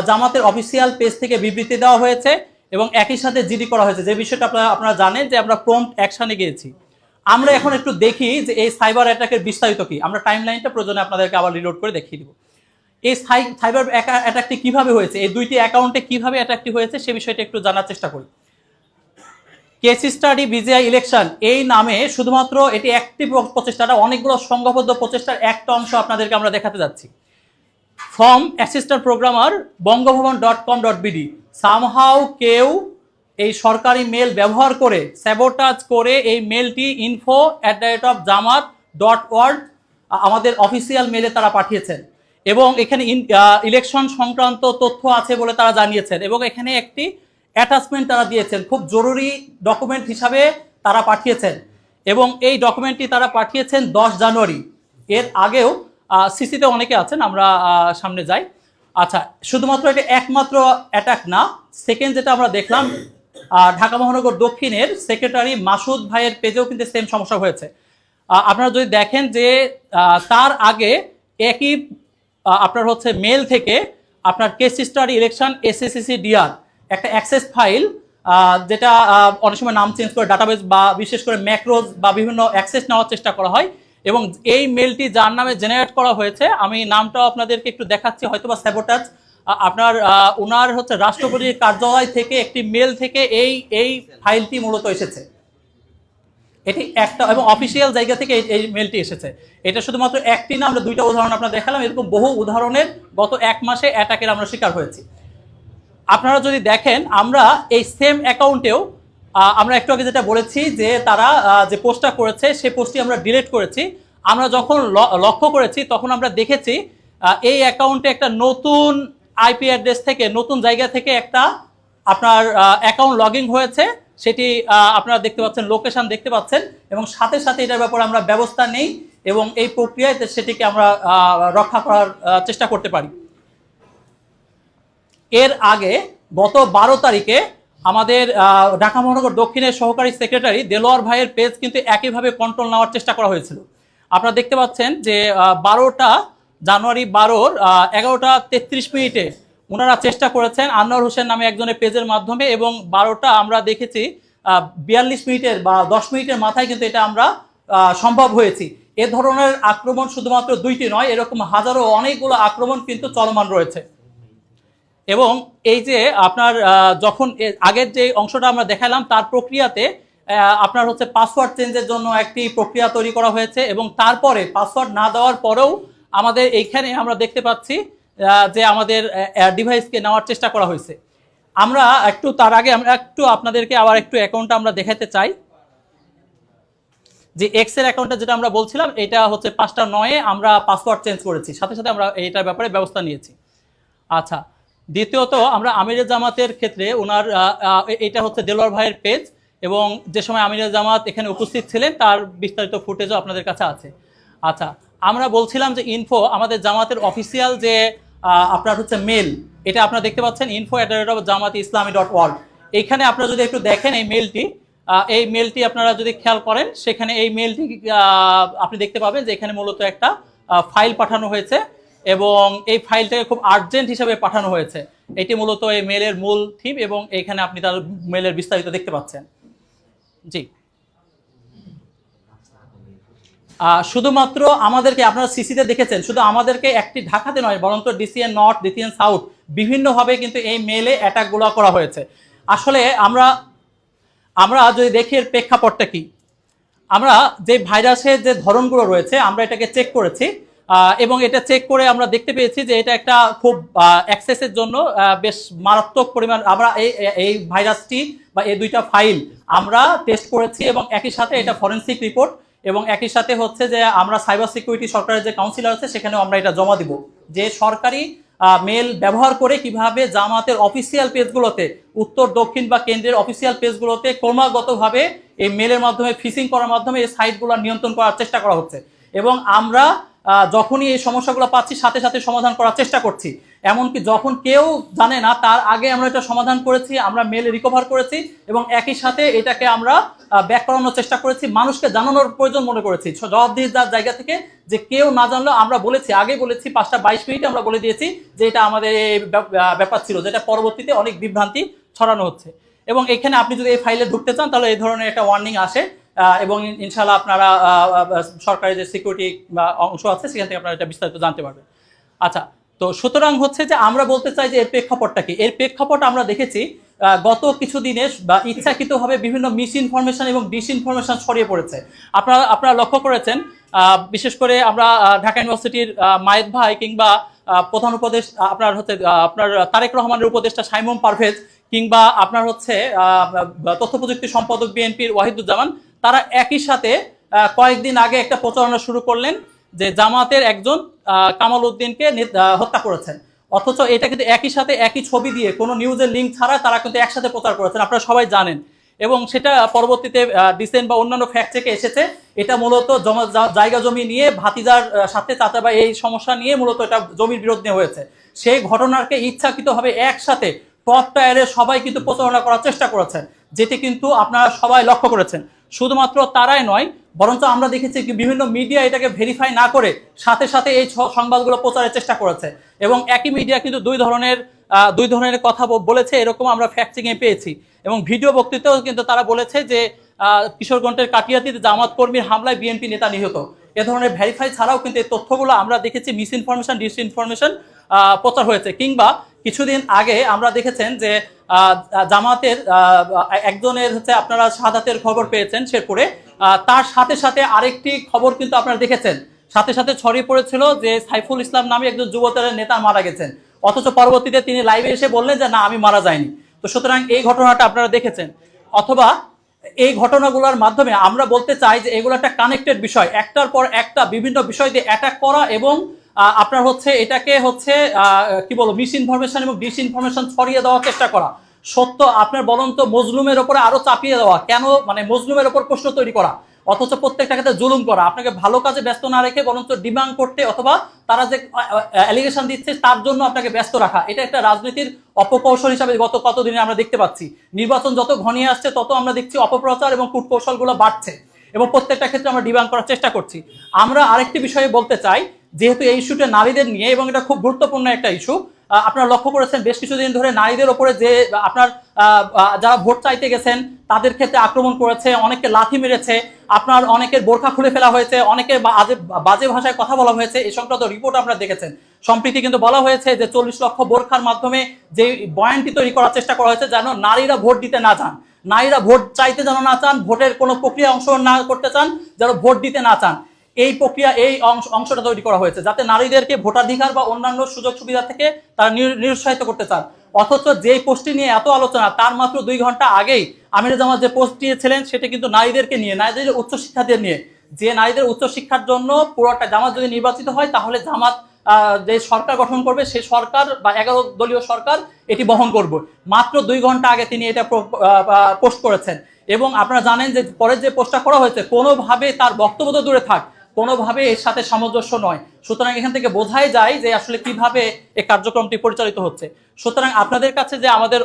জামাতের অফিসিয়াল পেজ থেকে বিবৃতি দেওয়া হয়েছে এবং একই সাথে জিডি করা হয়েছে, যে বিষয়টা আপনারা জানেন যে আমরা প্রম্পট অ্যাকশনে গিয়েছি। আমরা এখন একটু দেখি যে এই সাইবার অ্যাটাকের বিস্তারিত কি। আমরা টাইমলাইনটা প্রয়োজনে আপনাদেরকে আবার রিলোড করে দেখিয়ে দিব। এই সাইবার অ্যাটাকটি কিভাবে হয়েছে, এই দুইটি অ্যাকাউন্টে কিভাবে অ্যাটাকটি হয়েছে সে বিষয়টা একটু জানার চেষ্টা করি। কেস স্টাডি বিজিআই ইলেকশন এই নামে শুধুমাত্র এটি একটি প্রচেষ্টাটা, অনেকগুলো সংঘবদ্ধ প্রচেষ্টার একটা অংশ আপনাদেরকে আমরা দেখাতে যাচ্ছি। ফ্রম অ্যাসিস্ট্যান্ট প্রোগ্রামার বঙ্গভবন.com.bd, সামহাউ কেউ এই সরকারি মেল ব্যবহার করে স্যাবোটাজ করে এই মেলটি info@জামাত www.ecdc.org আমাদের অফিসিয়াল মেলে তারা পাঠিয়েছেন এবং এখানে ইলেকশন সংক্রান্ত তথ্য আছে বলে তারা জানিয়েছেন এবং এখানে একটি অ্যাটাচমেন্ট তারা দিয়েছেন, খুব জরুরি ডকুমেন্ট হিসাবে তারা পাঠিয়েছেন এবং এই ডকুমেন্টটি তারা পাঠিয়েছেন 10 জানুয়ারি। এর আগেও সিসিতে অনেকে আছেন, আমরা সামনে যাই। আচ্ছা, শুধুমাত্র এটা একমাত্র অ্যাটাক না, সেকেন্ড যেটা আমরা দেখলাম ঢাকা মহানগর দক্ষিণের সেক্রেটারি মাসুদ ভাইয়ের পেজেও কিন্তু সেম সমস্যা হয়েছে। আপনারা যদি দেখেন যে তার আগে একই আপনার হচ্ছে মেল থেকে আপনার case study election SSC DR একটা অ্যাক্সেস ফাইল, যেটা অনেক সময় নাম চেঞ্জ করে ডাটাবেস বা বিশেষ করে ম্যাক্রোজ বা বিভিন্ন অ্যাক্সেস নেওয়ার চেষ্টা করা হয় এবং এই মেলটি যার নামে জেনারেট করা হয়েছে, আমি নামটাও আপনাদেরকে একটু দেখাচ্ছি, হয়তো বা স্যাবোটাজ, আপনার ওনার হচ্ছে রাষ্ট্রপতির কার্যালয় থেকে একটি মেল থেকে এই ফাইলটি মূলত এসেছে। এটি একটা এবং অফিসিয়াল জায়গা থেকে এই মেলটি এসেছে। এটা শুধুমাত্র একটি না, আমরা দুইটা উদাহরণ আপনার দেখালাম, এরকম বহু উদাহরণের গত 1 মাসে অ্যাটাকের আমরা শিকার হয়েছি। আপনারা যদি দেখেন আমরা এই সেম অ্যাকাউন্টেও আমরা একটু আগে যেটা বলেছি যে তারা যে পোস্টটা করেছে সেই পোস্টটি আমরা ডিলিট করেছি। আমরা যখন লক্ষ্য করেছি তখন আমরা দেখেছি এই অ্যাকাউন্টে একটা নতুন আইপি অ্যাড্রেস থেকে নতুন জায়গা থেকে একটা আপনার অ্যাকাউন্ট লগইন হয়েছে, সেটি আপনারা দেখতে পাচ্ছেন, লোকেশন দেখতে পাচ্ছেন এবং সাথে সাথে এটার ব্যাপারে আমরা ব্যবস্থা নেই এবং এই প্রক্রিয়ায় সেটিকে আমরা রক্ষা করার চেষ্টা করতে পারি। এর আগে গত 12 তারিখে আমাদের ঢাকা মহানগর দক্ষিণের সহকারী সেক্রেটারি দেলোয়ার ভাইয়ের পেজ কিন্তু একইভাবে কন্ট্রোল নেওয়ার চেষ্টা করা হয়েছিল। আপনারা দেখতে পাচ্ছেন যে 12 জানুয়ারি 11:33 ওনারা চেষ্টা করেছেন আনোয়ার হোসেন নামে একজনের পেজের মাধ্যমে এবং 12টা আমরা দেখেছি 42 মিনিটের বা 10 মিনিটের মাথায় কিন্তু এটা আমরা সম্ভব হয়েছি। এ ধরনের আক্রমণ শুধুমাত্র 2টি নয়, এরকম হাজারো অনেকগুলো আক্রমণ কিন্তু চলমান রয়েছে। এবং এই যে আপনার যখন আগের যে অংশটা আমরা দেখালাম তার প্রক্রিয়াতে আপনার হচ্ছে পাসওয়ার্ড চেঞ্জের জন্য একটি প্রক্রিয়া তৈরি করা হয়েছে এবং তারপরে পাসওয়ার্ড না দেওয়ার পরেও আমাদের এইখানে আমরা দেখতে পাচ্ছি যে আমাদের ডিভাইসকে নেওয়ার চেষ্টা করা হয়েছে। আমরা একটু তার আগে আমরা একটু আপনাদেরকে আবার একটু অ্যাকাউন্টটা আমরা দেখাতে চাই যে এক্সের অ্যাকাউন্টটা যেটা আমরা বলছিলাম, এটা হচ্ছে 5টা 9-এ আমরা পাসওয়ার্ড চেঞ্জ করেছি, সাথে সাথে আমরা এইটার ব্যাপারে ব্যবস্থা নিয়েছি। আচ্ছা, দ্বিতীয়ত আমরা আমিরে জামাতের ক্ষেত্রে ওনার এটা হচ্ছে দেলোয়ার ভাইয়ের পেজ এবং যে সময় আমিরে জামাত এখানে উপস্থিত ছিলেন তার বিস্তারিত ফুটেজও আপনাদের কাছে আছে। আচ্ছা, আমরা বলছিলাম যে ইনফো আমাদের জামাতের অফিসিয়াল যে আপনার হচ্ছে মেল, এটা আপনারা দেখতে পাচ্ছেন info@jamaatislami.org। এইখানে আপনারা যদি একটু দেখেন এই মেলটি আপনারা যদি খেয়াল করেন সেখানে এই মেলটি আপনি দেখতে পাবেন যে এখানে মূলত একটা ফাইল পাঠানো হয়েছে এবং এই ফাইলটাকে খুব আর্জেন্ট হিসেবে পাঠানো হয়েছে। এটি মূলত এই মেলের মূল থিম এবং এইখানে আপনি তার মেলের বিস্তারিত দেখতে পাচ্ছেন। জি, শুধুমাত্র আমাদেরকে আপনারা সিসিতে দেখেছেন, শুধু আমাদেরকে একটি ঢাকাতে নয় বরং ডিসিএন নর্থ, ডিসিএন সাউথ বিভিন্নভাবে কিন্তু এই মেলে অ্যাটাকগুলো করা হয়েছে। আসলে আমরা যদি দেখি এর প্রেক্ষাপটটা কি, আমরা যে ভাইরাসের যে ধরনগুলো রয়েছে আমরা এটাকে চেক করেছি এবং এটা চেক করে আমরা দেখতে পেয়েছি যে এটা একটা খুব অ্যাক্সেসের জন্য বেশ মারাত্মক পরিমাণ আমরা এই ভাইরাসটি বা এই 2টা ফাইল আমরা টেস্ট করেছি এবং একই সাথে এটা ফরেনসিক রিপোর্ট এবং একই সাথে হচ্ছে যে আমরা সাইবার সিকিউরিটি সরকারের যে কাউন্সিলর আছে সেখানেও আমরা এটা জমা দিব যে সরকারি মেল ব্যবহার করে কিভাবে জামাতের অফিসিয়াল পেজগুলোতে উত্তর দক্ষিণ বা কেন্দ্রের অফিসিয়াল পেজগুলোতে ক্রমাগতভাবে এই মেলের মাধ্যমে ফিশিং করার মাধ্যমে এই সাইটগুলো নিয়ন্ত্রণ করার চেষ্টা করা হচ্ছে এবং আমরা যখনই এই সমস্যাগুলো পাচ্ছি সাথে সাথে সমাধান করার চেষ্টা করছি। এমনকি যখন কেউ জানে না তার আগে আমরা এটা সমাধান করেছি, আমরা মেল রিকভার করেছি এবং একই সাথে এটাকে আমরা ব্যাক করানোর চেষ্টা করেছি, মানুষকে জানানোর প্রয়োজন মনে করেছি জবাবদিহিতার জায়গা থেকে যে কেউ না জানলেও আমরা বলেছি, আগে বলেছি 5:22 আমরা বলে দিয়েছি যে এটা আমাদের ব্যাপার ছিল, যেটা পরবর্তীতে অনেক বিভ্রান্তি ছড়ানো হচ্ছে। এবং এখানে আপনি যদি এই ফাইলে ঢুকতে চান তাহলে এই ধরনের একটা ওয়ার্নিং আসে এবং ইনশাআল্লাহ আপনারা সরকারি যে সিকিউরিটি অংশ আছে সেখান থেকে আপনারা এটা বিস্তারিত জানতে পারবেন। আচ্ছা, তো সুতরাং হচ্ছে যে আমরা বলতে চাই যে এর প্রেক্ষাপটটা কি। এর প্রেক্ষাপট আমরা দেখেছি গত কিছুদিনে বা ইচ্ছাকৃতভাবে বিভিন্ন মিস ইনফরমেশন এবং ডিসইনফরমেশন ছড়িয়ে পড়েছে। আপনারা লক্ষ্য করেছেন, বিশেষ করে আমরা ঢাকা ইউনিভার্সিটির মায়েদ ভাই কিংবা প্রধান উপদেশ আপনার তারেক রহমানের উপদেষ্টা সাইমুম পারভেজ কিংবা আপনার হচ্ছে তথ্য প্রযুক্তি সম্পাদক বিএনপির ওয়াহিদুজ্জামান, তারা একই সাথে কয়েকদিন আগে একটা প্রচারণা শুরু করলেন যে জামাতের একজন কামাল উদ্দিনকে হত্যা করেছেন, অথচ এটা কিন্তু একই সাথে একই ছবি দিয়ে কোনো নিউজের লিঙ্ক ছাড়া তারা কিন্তু একসাথে প্রচার করেছেন, আপনারা সবাই জানেন। এবং সেটা পরবর্তীতে ডিসেন্ট বা অন্যান্য ফ্যাক্ট থেকে এসেছে। এটা মূলত জায়গা জমি নিয়ে ভাতিজার সাথে চাচা বা এই সমস্যা নিয়ে মূলত এটা জমির বিরোধ নিয়ে হয়েছে। সেই ঘটনাকে ইচ্ছাকৃতভাবে একসাথে টপ টায়ারে সবাই কিন্তু প্রচারণা করার চেষ্টা করেছেন, যেটি কিন্তু আপনারা সবাই লক্ষ্য করেছেন। শুধুমাত্র তারাই নয়, বরঞ্চ আমরা দেখেছি কি বিভিন্ন মিডিয়া এটাকে ভেরিফাই না করে সাথে সাথে এই সংবাদগুলো প্রচারের চেষ্টা করেছে। এবং একই মিডিয়া কিন্তু দুই ধরনের কথা বলেছে, এরকম আমরা ফ্যাক্ট চেকিংয়ে পেয়েছি। এবং ভিডিও বক্তৃতাও কিন্তু তারা বলেছে যে কিশোরগঞ্জের কাটিয়াতিতে জামাত কর্মীর হামলায় বিএনপি নেতা নিহত। এ ধরনের ভেরিফাই ছাড়াও কিন্তু এই তথ্যগুলো আমরা দেখেছি মিস ইনফরমেশন, ডিসইনফরমেশন প্রচার হয়েছে। কিংবা কিছুদিন আগে আমরা দেখেছেন যে জামাতের একজনের আপনারা শাহাদাতের খবর পেয়েছেন শেরপুরে, তার সাথে সাথে আরেকটি খবর কিন্তু আপনারা দেখেছেন, সাথে সাথে ছড়িয়ে পড়েছিল যে সাইফুল ইসলাম নামে একজন যুবদলের নেতা মারা গেছেন, অথচ পরবর্তীতে তিনি লাইভে এসে বললেন যে না, আমি মারা যায়নি। তো সুতরাং এই ঘটনাটা আপনারা দেখেছেন। অথবা এই ঘটনাগুলোর মাধ্যমে আমরা বলতে চাই যে এগুলো একটা কানেক্টেড বিষয়, একটার পর একটা বিভিন্ন বিষয় দিয়ে অ্যাটাক করা এবং আপনার এটাকে কি বলবো মিস ইনফরমেশন এবং ডিসইনফরমেশন ছড়িয়ে দেওয়ার চেষ্টা করা। সত্য আপনার বরঞ্চ মজলুমের ওপরে আরো চাপিয়ে দেওয়া, কেন মজলুমের ওপর প্রশ্ন তৈরি করা, অথচ প্রত্যেকটা ক্ষেত্রে জুলুম করা, আপনাকে ভালো কাজে ব্যস্ত না রেখে বরঞ্চ ডিমান্ড করতে অথবা তারা যে অ্যালিগেশন দিচ্ছে তার জন্য আপনাকে ব্যস্ত রাখা। এটা একটা রাজনীতির অপকৌশল হিসাবে গত কতদিনে আমরা দেখতে পাচ্ছি। নির্বাচন যত ঘনিয়ে আসছে তত আমরা দেখছি অপপ্রচার এবং কূটকৌশলগুলো বাড়ছে এবং প্রত্যেকটা ক্ষেত্রে আমরা ডিমান্ড করার চেষ্টা করছি। আমরা আরেকটি বিষয়ে বলতে চাই, যেহেতু এই ইস্যুটা নারীদের নিয়ে এবং এটা খুব গুরুত্বপূর্ণ একটা ইস্যু, আপনারা লক্ষ্য করেছেন বেশ কিছুদিন ধরে নারীদের ওপরে যে আপনার যারা ভোট চাইতে গেছেন তাদের ক্ষেত্রে আক্রমণ করেছে, অনেককে লাথি মেরেছে, আপনার অনেকের বোরখা খুলে ফেলা হয়েছে, অনেকের বাজে ভাষায় কথা বলা হয়েছে। এই সংক্রান্ত রিপোর্ট আপনারা দেখেছেন। সম্প্রতি কিন্তু বলা হয়েছে যে 40 লক্ষ বোরখার মাধ্যমে যে বয়ানটি তৈরি করার চেষ্টা করা হয়েছে যেন নারীরা ভোট দিতে না চান, নারীরা ভোট চাইতে যেন না চান, ভোটের কোনো প্রক্রিয়া অংশগ্রহণ না করতে চান, যেন ভোট দিতে না চান। এই প্রক্রিয়া এই অংশটা তৈরি করা হয়েছে যাতে নারীদেরকে ভোটাধিকার বা অন্যান্য সুযোগ সুবিধা থেকে তারা নিরুৎসাহিত করতে চান। অথচ যেই পোস্টটি নিয়ে এত আলোচনা, তার মাত্র 2 ঘন্টা আগেই আমির জামাত যে পোস্ট দিয়েছিলেন সেটা কিন্তু নারীদেরকে নিয়ে, নারীদের উচ্চশিক্ষাদের নিয়ে, যে নারীদের উচ্চশিক্ষার জন্য পুরোটা জামাত যদি নির্বাচিত হয় তাহলে জামাত যে সরকার গঠন করবে সেই সরকার বা 11 দলীয় সরকার এটি বহন করবে। মাত্র 2 ঘন্টা আগে তিনি এটা পোস্ট করেছেন। এবং আপনারা জানেন যে পরের যে পোস্টটা করা হয়েছে কোনোভাবে তার বক্তব্য তো দূরে থাক, কোনোভাবে এর সাথে সামঞ্জস্য নয়। সুতরাং এখান থেকে বোঝাই যায় যে আসলে কিভাবে এই কার্যক্রমটি পরিচালিত হচ্ছে। সুতরাং আপনাদের কাছে যে আমাদের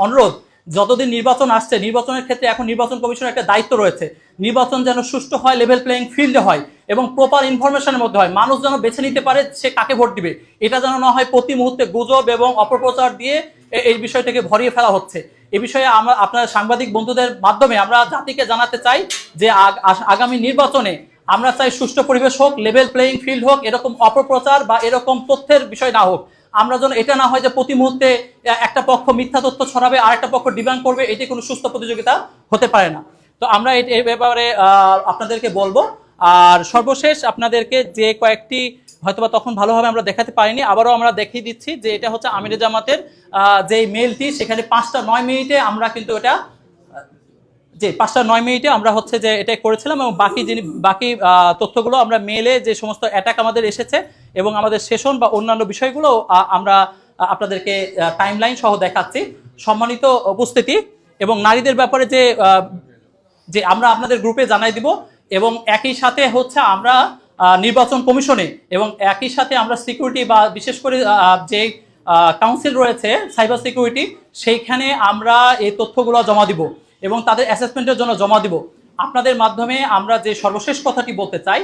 অনুরোধ, যতদিন নির্বাচন আসছে, নির্বাচনের ক্ষেত্রে এখন নির্বাচন কমিশনের একটা দায়িত্ব রয়েছে, নির্বাচন যেন সুষ্ঠু হয়, লেভেল প্লেইং ফিল্ডে হয় এবং প্রপার ইনফরমেশনের মধ্যে হয়, মানুষ যেন বেছে নিতে পারে সে কাকে ভোট দিবে। এটা যেন না হয় প্রতি মুহূর্তে গুজব এবং অপপ্রচার দিয়ে এই বিষয়টাকে ভরিয়ে ফেলা হচ্ছে। এ বিষয়ে আমরা আপনার সাংবাদিক বন্ধুদের মাধ্যমে আমরা জাতিকে জানাতে চাই যে আগামী নির্বাচনে আমরা চাই সুষ্ঠু পরিবেশ হোক, লেভেল প্লেইং ফিল্ড হোক, এরকম অপপ্রচার বা এরকম তথ্যের বিষয় না হোক। আমরা যেন এটা না হয় যে প্রতি মুহূর্তে একটা পক্ষ মিথ্যা তথ্য ছড়াবে আর একটা পক্ষ ডিমান্ড করবে, এটি কোনো সুস্থ প্রতিযোগিতা হতে পারে না। তো আমরা এই ব্যাপারে আপনাদেরকে বলবো। আর সর্বশেষ আপনাদেরকে যে কয়েকটি হয়তোবা তখন ভালোভাবে আমরা দেখাতে পারিনি, আবারও আমরা দেখিয়ে দিচ্ছি যে এটা হচ্ছে আমিরে জামাতের যে মেইলটি, সেখানে 5টা 9 মিনিটে আমরা কিন্তু এটা 5টা 9 মিনিটে আমরা যে এটা করেছিলাম এবং বাকি তথ্যগুলো আমরা মেলে যে সমস্ত অ্যাটাক আমাদের এসেছে এবং আমাদের সেশন বা অন্যান্য বিষয়গুলো আমরা আপনাদেরকে টাইমলাইন সহ দেখাচ্ছি। সম্মানিত উপস্থিতি, এবং নারীদের ব্যাপারে যে আমরা আপনাদের গ্রুপে জানাই দিব এবং একই সাথে আমরা নির্বাচন কমিশনে এবং একই সাথে আমরা সিকিউরিটি বা বিশেষ করে যে কাউন্সিল রয়েছে সাইবার সিকিউরিটি, সেইখানে আমরা এই তথ্যগুলো জমা দিব এবং তাদের অ্যাসেসমেন্টের জন্য জমা দিব। আপনাদের মাধ্যমে আমরা যে সর্বশেষ কথাটি বলতে চাই,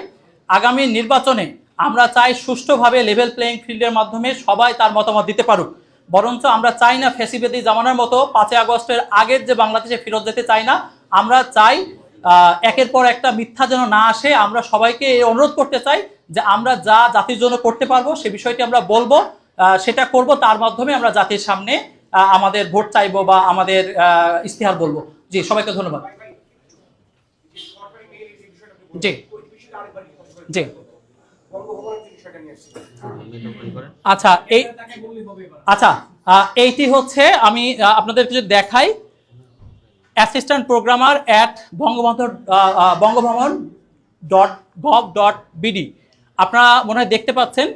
আগামী নির্বাচনে আমরা চাই সুষ্ঠুভাবে লেভেল প্লেইং ফিল্ডের মাধ্যমে সবাই তার মতামত দিতে পারুক। বরঞ্চ আমরা চাই না ফ্যাসিবাদী জামানার মতো 5 আগস্টের আগের যে বাংলাদেশে ফেরত যেতে চাই না। আমরা চাই একের পর একটা মিথ্যা যেন না আসে। আমরা সবাইকে এই অনুরোধ করতে চাই যে আমরা যা জাতির জন্য করতে পারবো সে বিষয়টি আমরা বলবো, সেটা করব, তার মাধ্যমে আমরা জাতির সামনে আমাদের ভোট চাইবো বা আমাদের ইস্তিহার বলবো। জি, সবাইকে ধন্যবাদ। জি জি আচ্ছা, এইটি আমি আপনাদেরকে যদি দেখাই, অ্যাসিস্ট্যান্ট প্রোগ্রামার @বঙ্গভবন www.safeguard.gov.bd আপনারা মনে হয় দেখতে পাচ্ছেন।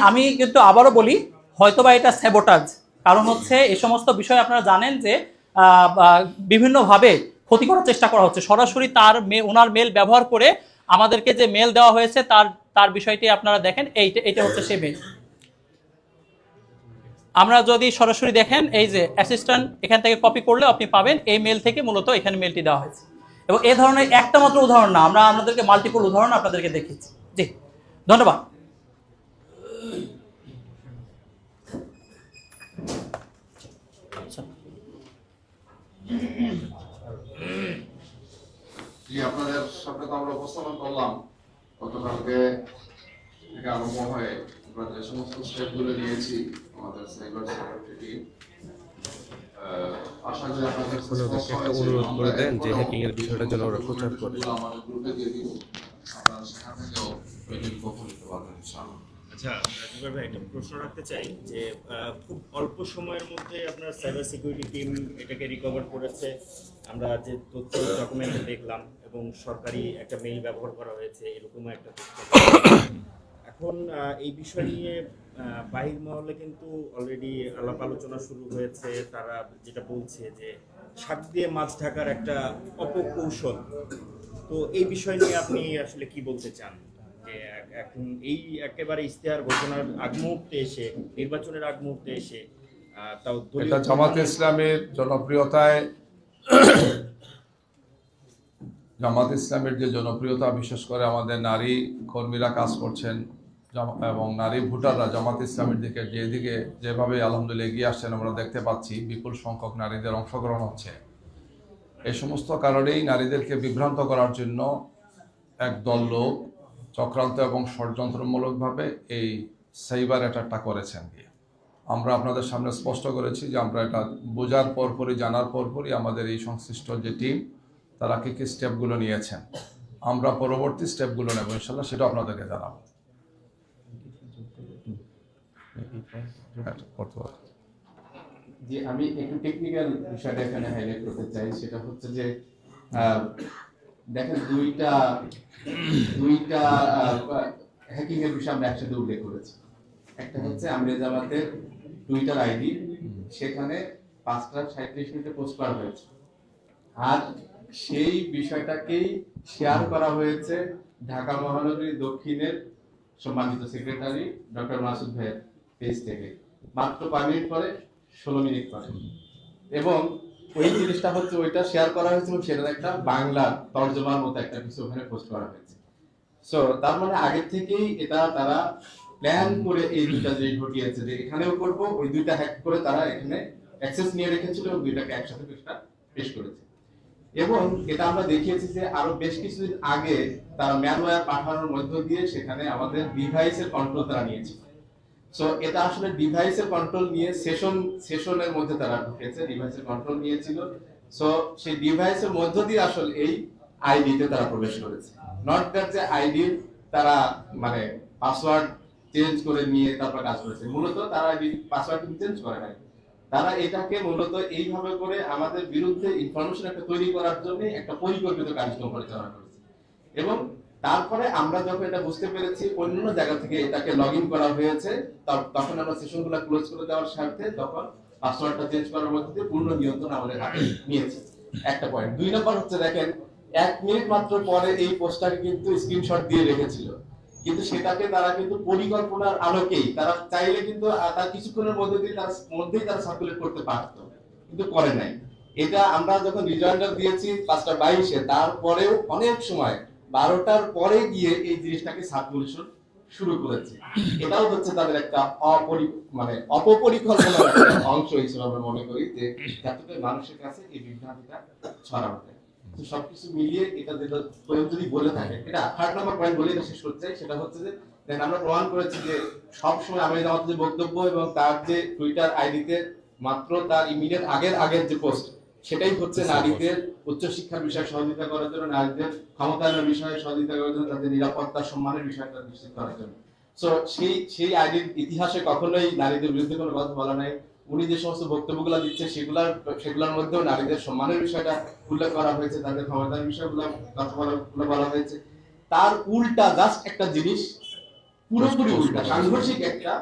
আমি কিন্তু আবারও বলি, হয়তোবা এটা স্যাবোটাজ, কারণ হচ্ছে এই সমস্ত বিষয় আপনারা জানেন যে বিভিন্নভাবে ক্ষতি করার চেষ্টা করা হচ্ছে। সরাসরি ওনার মেল ব্যবহার করে আমাদেরকে যে মেল দেওয়া হয়েছে তার বিষয়টি আপনারা দেখেন। এইটা হচ্ছে সেই মেল। আমরা যদি সরাসরি দেখেন, এই যে অ্যাসিস্ট্যান্ট এখান থেকে কপি করলে আপনি পাবেন, এই মেল থেকে মূলত এখানে মেলটি দেওয়া হয়েছে। এবং এই ধরনের একটা মাত্র উদাহরণ না, আমরা আপনাদেরকে মাল্টিপল উদাহরণ আপনাদেরকে দেখিয়েছি। জি, ধন্যবাদ। আপনাদের সামনে তো আমরা উপস্থাপন করলাম গতকালকে থেকে আরম্ভ হয়ে আমরা যে সমস্ত স্টেপগুলো নিয়েছি আমাদের সাইবার সিকিউরিটি টিম। আশা করি আপনাদের একটা অনুরোধ করে দেন যে হ্যাকিং এর বিষয়টা যেন ওরা প্রচার করে। আমাদের গ্রুপে দিয়ে দিব, আপনারা সেখান থেকেও ওই লিঙ্ক নিতে পারবেন ইনশাআল্লাহ। আচ্ছা, জুবাইর ভাই, একটা প্রশ্ন রাখতে চাই যে খুব অল্প সময়ের মধ্যে আপনার সাইবার সিকিউরিটি টিম এটাকে রিকভার করেছে। আমরা যে তথ্য ডকুমেন্টে দেখলাম এবং সরকারি একটা মেইল ব্যবহার করা হয়েছে, এরকম একটা তথ্য। এখন এই বিষয় নিয়ে বাহির মহলে কিন্তু অলরেডি আলাপ আলোচনা শুরু হয়েছে। তারা যেটা বলছে যে শাক দিয়ে মাছ ঢাকার একটা অপকৌশল। তো এই বিষয় নিয়ে আপনি আসলে কি বলতে চান? এখন এই একেবারে ইশতেহার ঘোষণার আগ মুহূর্তে এসে, নির্বাচনের আগ মুহূর্তে এসে তাও এটা জামাতে ইসলামের জনপ্রিয়তায়, জামাত ইসলামের যে জনপ্রিয়তা, বিশেষ করে আমাদের নারী কর্মীরা কাজ করছেন এবং নারী ভোটাররা জামাত ইসলামের দিকে যেভাবে আলহামদুলিল্লাহ এগিয়ে আসছেন আমরা দেখতে পাচ্ছি, বিপুল সংখ্যক নারীদের অংশগ্রহণ হচ্ছে। এই সমস্ত কারণেই নারীদেরকে বিভ্রান্ত করার জন্য একদল লোক চক্রান্ত এবং ষড়যন্ত্রমূলকভাবে এই সাইবার অ্যাটাকটা করেছেন। আমরা আপনাদের সামনে স্পষ্ট করেছি যে আমরা এটা বোঝার পরপরই, জানার পরপরই আমাদের এই সংশ্লিষ্ট যে টিম তারা কী কী স্টেপগুলো নিয়েছেন, আমরা পরবর্তী স্টেপগুলো নেব ইনশাল্লাহ, সেটা আপনাদেরকে জানাবো। যে আমি একটু টেকনিক্যাল বিষয়টা এখানে হাইলাইট করতে চাই, সেটা হচ্ছে যে দেখেন দুইটা হ্যাকিং এর বিষয় আমরা একসাথে উল্লেখ করেছি। একটা হচ্ছে আমরে জামাতের টুইটার আইডি, সেখানে 5:37 পোস্ট করা হয়েছে, আর সেই বিষয়টাকেই শেয়ার করা হয়েছে ঢাকা মহানগরী দক্ষিণের সম্মানিত সেক্রেটারি ডক্টর মাসুদ ভাইয়ের পেজ থেকে মাত্র 5 মিনিট পরে, 16 মিনিট পরে। এবং ওই জিনিসটা হচ্ছে ওইটা শেয়ার করা হয়েছে এবং সেটার একটা বাংলা তর্জমার মতো একটা কিছু ওখানে পোস্ট করা হয়েছে। সো তার মানে আগে থেকেই এটা তারা প্ল্যান করে এই দুইটা যে ঘটিয়েছে যে এখানেও করব, ওই দুইটা হ্যাক করে তারা এখানে অ্যাক্সেস নিয়ে রেখেছিল এবং দুইটাকে একসাথে পেশ করেছে। এবং এটা আমরা দেখিয়েছি যে আরো বেশ কিছুদিন আগে তারা ম্যালওয়্যার পাঠানোর মধ্য দিয়ে সেখানে আমাদের ডিভাইসের কন্ট্রোল তারা নিয়েছে। সো এটা আসলে ডিভাইসের কন্ট্রোল নিয়ে সেশনের মধ্যে তারা ঢুকেছে, ডিভাইসের কন্ট্রোল নিয়েছিল। সো সেই ডিভাইসের মধ্য দিয়ে আসলে এই আইডিতে তারা প্রবেশ করেছে। নট দ্যাট যে আইডি তারা মানে পাসওয়ার্ড চেঞ্জ করে নিয়ে তারপর কাজ করেছে, মূলত তারা পাসওয়ার্ড চেঞ্জ করে নাই। তারা এটাকে মূলত এইভাবে করে আমাদের বিরুদ্ধে ইনফরমেশন একটা তৈরি করার জন্য একটা পরিকল্পিত কার্যক্রম পরিচালনা করেছে। এবং তারপরে আমরা যখন এটা বুঝতে পেরেছি অন্য জায়গা থেকে এটাকে লগ ইন করা হয়েছে, তখন আমরা সেশনগুলো ক্লোজ করে দেওয়ার স্বার্থে তখন পাসওয়ার্ডটা চেঞ্জ করার মধ্যে পূর্ণ নিয়ন্ত্রণ আমাদের হাতে নিয়েছি। একটা পয়েন্ট। 2 নম্বর হচ্ছে দেখেন 1 মিনিট মাত্র পরে এই পোস্টটাকে কিন্তু স্ক্রিনশট দিয়ে রেখেছিল, কিন্তু সেটাকে তারা কিন্তু পরিকল্পনার আলোকেই তারা চাইলে কিন্তু তার কিছুক্ষণের মধ্যেই তারা সার্কুলেট করতে পারত, কিন্তু করে নাই। এটা আমরা যখন রিজয়েন্ডার দিয়েছি 5:22-এ, তারপরেও অনেক সময় 12টার পরে গিয়ে এই জিনিসটাকে সার্কুলেশন শুরু করেছে। এটাও হচ্ছে তাদের একটা অপপরিকল্পনার একটা অংশ হিসেবে আমরা মনে করি, যে যাতে মানুষের কাছে এই বিভ্রান্তিটা ছড়ানো যায়। তো সবকিছু মিলিয়ে এটা যেটা যদি বলে থাকে, এটা 3rd নম্বর পয়েন্ট বলে এটা শেষ করতে চাই, সেটা হচ্ছে যে দেখেন আমরা প্রমাণ করেছি যে সবসময় আমাদের জামাতের যে বক্তব্য এবং তার যে টুইটার আইডিতে মাত্র তার ইমিডিয়েট আগের যে পোস্ট, সেটাই হচ্ছে নারীদের উচ্চশিক্ষার বিষয়ে সহযোগিতা করার জন্য, নারীদের ক্ষমতায়নের বিষয়ে সহযোগিতা করার জন্য, তাদের নিরাপত্তা সম্মানের বিষয়টা নিশ্চিত করার জন্য। সো সেই আইডির ইতিহাসে কখনোই নারীদের বিরুদ্ধে কোনো কথা বলা নাই। উনি যে সমস্ত বক্তব্যগুলো দিচ্ছে সেগুলোর মধ্যেও নারীদের সম্মানের বিষয়টা উল্লেখ করা হয়েছে, তাদের ক্ষমতার বিষয়গুলো কথা বলা হয়েছে। তার উল্টা জাস্ট একটা জিনিস, পুরোপুরি উল্টা সাংঘর্ষিক একটা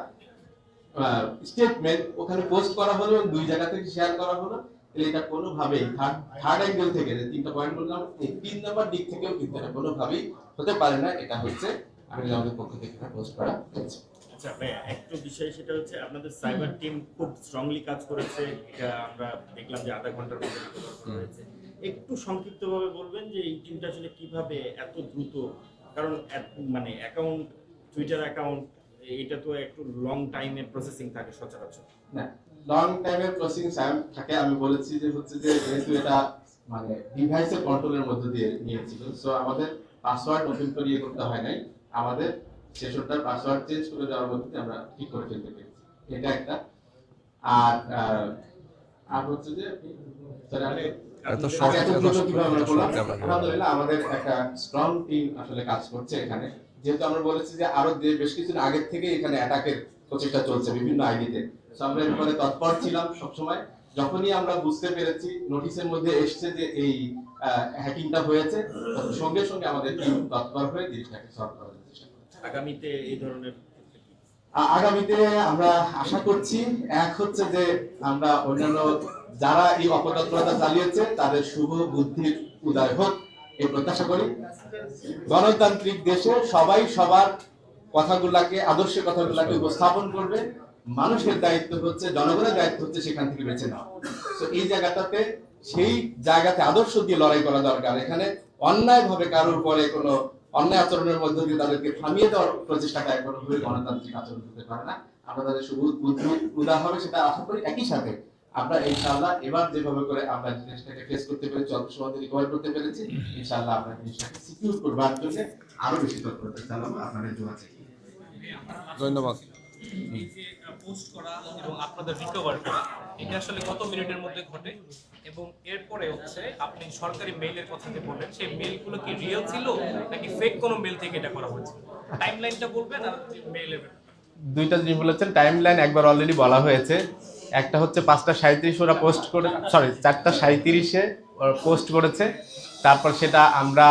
স্টেটমেন্ট ওখানে পোস্ট করা হলো এবং 2 জায়গা থেকে শেয়ার করা হলো। এটা কোনোভাবেই থার্ড অ্যাঙ্গেল থেকে, যে 3টা পয়েন্ট বললাম, এই 3 নাম্বার দিক থেকেও কিন্তু এটা কোনোভাবেই হতে পারে না। এটা হচ্ছে আমাদের পক্ষ থেকে পোস্ট করা হয়েছে। আচ্ছা ভাইয়া, একটু বিষয় সেটা হচ্ছে আপনাদের সাইবার টিম খুব স্ট্রংলি কাজ করেছে, এটা আমরা দেখলাম যে আধা ঘন্টার মধ্যে recover করা হয়েছে। একটু সংক্ষিপ্তভাবে বলবেন যে এই টিমটা আসলে কিভাবে এত দ্রুত, কারণ মানে অ্যাকাউন্ট, টুইটার অ্যাকাউন্ট, এটা তো একটু লং টাইমের প্রসেসিং থাকে সচরাচর। না, লং টাইমের প্রসেসিং টাইম থাকে। আমি বলেছি যে হচ্ছে যে যেহেতু এটা মানে ডিভাইসের কন্ট্রোলের মধ্যে দিয়ে নিয়েছিল, সো আমাদের পাসওয়ার্ড নতুন করে ইয়ে করতে হয় নাই। আমাদের সেশনটার পাসওয়ার্ড চেঞ্জ করে দেওয়ার মধ্যে আমরা ঠিক করে ফেলতে পেরেছি, এটা একটা। আর আর হচ্ছে যে আলহামদুলিল্লাহ আমাদের একটা স্ট্রং টিম আসলে কাজ করছে এখানে। যেহেতু আমরা বলেছি যে আরো বেশ কিছুদিন আগের থেকে এখানে অ্যাটাকের প্রচেষ্টা চলছে বিভিন্ন আইডিতে, আমরা এর উপরে তৎপর ছিলাম সবসময়। যখনই আমরা বুঝতে পেরেছি, নোটিশের মধ্যে এসছে যে এই হ্যাকিংটা হয়েছে, সঙ্গে সঙ্গে আমাদের টিম তৎপর হয়ে জিনিসটাকে সলভ করার চেষ্টা করছে। আগামীতে এই ধরনের আগামীতে আমরা আশা করছি, এক হচ্ছে যে আমরা অন্যান্য যারা এই অপতৎপরতা চালিয়েছে তাদের শুভ বুদ্ধির উদয় হোক এই প্রত্যাশা করি। গণতান্ত্রিক দেশে সবাই সবার কথাগুলাকে, আদর্শ কথাগুলাকে উপস্থাপন করবে। মানুষের দায়িত্ব হচ্ছে, জনগণের দায়িত্ব হচ্ছে সেখান থেকে বেছে নেওয়া। তো এই জায়গাটাতে, সেই জায়গাতে আদর্শ দিয়ে লড়াই করা দরকার। এখানে অন্যায় ভাবে কারোর উপরে কোনো অন্যায় আচরণের মধ্যে দিয়ে তাদেরকে থামিয়ে দেওয়ার প্রচেষ্টাটা কোনোভাবে গণতান্ত্রিক আচরণ হতে পারে না। আমরা তাদের শুভ বুদ্ধি উদয় হবে সেটা আশা করি। একই সাথে আমরা ইনশাআল্লাহ এবার যেভাবে করে আমরা জিনিসটাকে ফেস করতে পেরেছি, অল্প সময় রিকভার করতে পেরেছি, ইনশাআল্লাহ আমরা জিনিসটাকে সিকিউর করবার জন্য আরো বেশি তৎপরতা চালাবো। আপনাদের দোয়া চাই। ধন্যবাদ। এই যে পোস্ট করা এবং আপনাদের রিকভার করা, এটা আসলে কত মিনিটের মধ্যে ঘটে? এবং এরপরে হচ্ছে আপনি সরকারি মেইলের কথা যে বললেন, সেই মেইলগুলো কি রিয়েল ছিল নাকি ফেক কোনো মেইল থেকে এটা করা হয়েছে? টাইমলাইনটা বলবেন আর মেইলের। 2টা জিনিস বলেছেন। টাইমলাইন একবার অলরেডি বলা হয়েছে। একটা হচ্ছে 5:37 ওরা পোস্ট করে, 4:37-এ পোস্ট করেছে। তারপর সেটা আমরা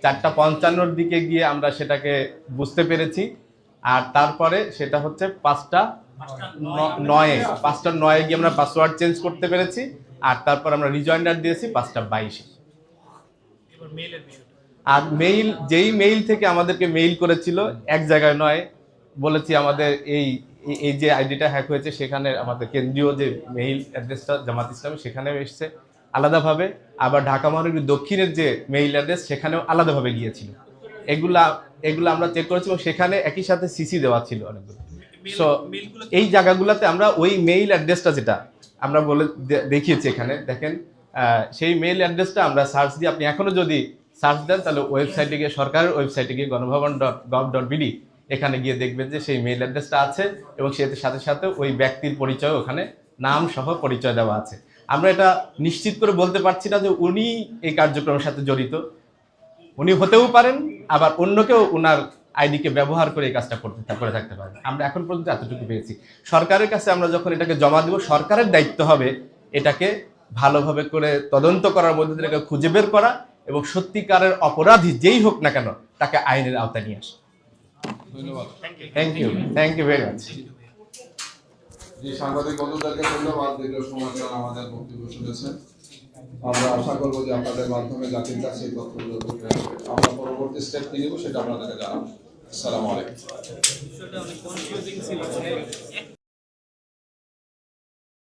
4:55-র দিকে গিয়ে আমরা সেটাকে বুঝতে পেরেছি। আর তারপরে সেটা হচ্ছে 5:09 গিয়ে আমরা পাসওয়ার্ড চেঞ্জ করতে পেরেছি। আর তারপর আমরা রিজয়েন্ডার দিয়েছি 5:22-এ। এবার মেইলের আর মেইল, যেই মেইল থেকে আমাদেরকে মেইল করেছিল, এক জায়গায় নয়, বলেছি আমাদের এই যে আইডিটা হ্যাক হয়েছে সেখানে আমাদের কেন্দ্রীয় যে মেইল অ্যাড্রেসটা জামাত ইসলামী সেখানেও এসছে আলাদাভাবে। আবার ঢাকা মহানগরীর দক্ষিণের যে মেইল অ্যাড্রেস সেখানেও আলাদাভাবে গিয়েছিল। এগুলা আমরা চেক করেছি এবং সেখানে একই সাথে সিসি দেওয়া ছিল অনেকগুলো। সো এই জায়গাগুলোতে আমরা ওই মেইল অ্যাড্রেসটা যেটা আমরা বলে দেখিয়েছি এখানে দেখেন, সেই মেইল অ্যাড্রেসটা আমরা সার্চ দিয়ে, আপনি এখনো যদি সার্চ দেন তাহলে ওয়েবসাইটে গিয়ে, সরকারের ওয়েবসাইটে গিয়ে গণভবন.gov.bd, এখানে গিয়ে দেখবেন যে সেই মেইল অ্যাড্রেসটা আছে এবং সেটার সাথে সাথে ওই ব্যক্তির পরিচয়, ওখানে নাম সহ পরিচয় দেওয়া আছে। আমরা এটা নিশ্চিত করে বলতে পারছি না যে উনি এই কার্যক্রমের সাথে জড়িত, উনি হতেও পারেন, আবার অন্য কেউ ওনার আইডিকে ব্যবহার করে এই কাজটা করে থাকতে পারেন। আমরা এখন পর্যন্ত এতটুকু পেয়েছি। সরকারের কাছে আমরা যখন এটাকে জমা দেব, সরকারের দায়িত্ব হবে এটাকে ভালোভাবে করে তদন্ত করার মধ্যে দিয়ে এটাকে খুঁজে বের করা এবং সত্যিকারের অপরাধী যেই হোক না কেন তাকে আইনের আওতায় নিয়ে আসা। ধন্যবাদ। Thank you very much. সাংবাদিক বন্ধুদেরকে ধন্যবাদ, দীর্ঘ সময় ধরে আমাদের বক্তব্য শুনেছেন। আমরা আশা করবো যে আপনাদের মাধ্যমে জাতির কাছে এই তথ্যগুলো ঢুকে আসবে। আমরা পরবর্তী স্টেপ কি নেব সেটা আপনাদেরকে জানাবো। আসসালামু আলাইকুম। বিষয়টা অনেক কনফিউজিং ছিল।